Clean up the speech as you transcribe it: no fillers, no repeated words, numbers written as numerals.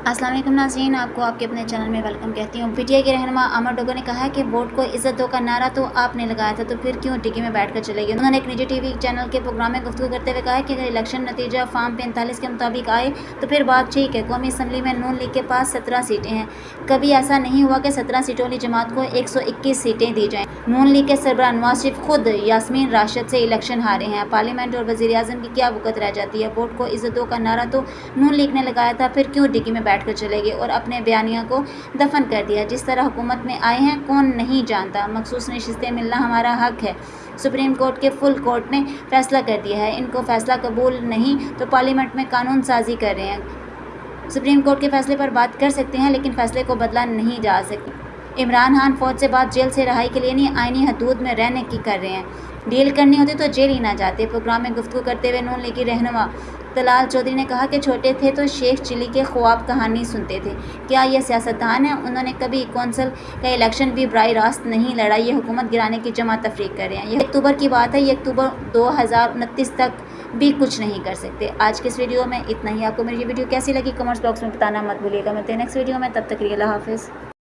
अस्सलाम वालेकुम नाज़रीन, आपको आपके अपने चैनल में वेलकम कहती हूँ। पीटीआई के रहनुमा अमर डोगर ने कहा है कि वोट को इज्जत दो का नारा तो आपने लगाया था, तो फिर क्यों टिकी में बैठकर चले गए। उन्होंने एक निजी टीवी चैनल के प्रोग्राम में गुफ्तगू करते हुए कहा कि अगर इलेक्शन नतीजा फॉर्म 45 के मुताबिक आए तो फिर बात ठीक है। कौमी असम्बली में नून लीग के पास 17 सीटें हैं। कभी ऐसा नहीं हुआ कि 17 सीटों वाली जमात को 121 सीटें दी जाएँ। नून लीग के सरबराह नवाज शरीफ खुद यास्मीन राशिद से इलेक्शन हारे हैं। पार्लियामेंट और वज़ीर आज़म की क्या वक़्त रह जाती है। वोट को इज्जत दो का नारा तो नून लीग ने लगाया था, फिर क्यों डिग्गी में बैठकर चले गए और अपने बयानिया को दफन कर दिया। जिस तरह हुकूमत में आए हैं कौन नहीं जानता। मखसूस नशिस्तें मिलना हमारा हक है। सुप्रीम कोर्ट के फुल कोर्ट ने फैसला कर दिया है। इनको फैसला कबूल नहीं तो पार्लियामेंट में कानून साजी कर रहे हैं। सुप्रीम कोर्ट के फैसले पर बात कर सकते हैं लेकिन फैसले को बदला नहीं जा सकता। इमरान खान फौज से बात जेल से रहाई के लिए नहीं, आईनी हदूद में रहने की कर रहे हैं। डील करनी होती तो जेल ही ना जाते। प्रोग्राम में गुफ्तगू करते हुए नून लीगी रहनुमा तलाल चौधरी ने कहा कि छोटे थे तो शेख चिली के ख्वाब कहानी सुनते थे। क्या ये सियासतदान है? उन्होंने कभी कौंसल का इलेक्शन भी बराह रास्त नहीं लड़ा। ये हुकूमत गिराने की जमा तफरीक कर रहे हैं। ये अक्टूबर की बात है, ये अक्टूबर 2029 तक भी कुछ नहीं कर सकते। आज के इस वीडियो में इतना ही। आपको मेरी ये वीडियो कैसी लगी कमेंट्स बॉक्स में बताना मत भूलिएगा। मिलते हैं नेक्स्ट वीडियो में, तब तक के लिए अल्लाह हाफिज़।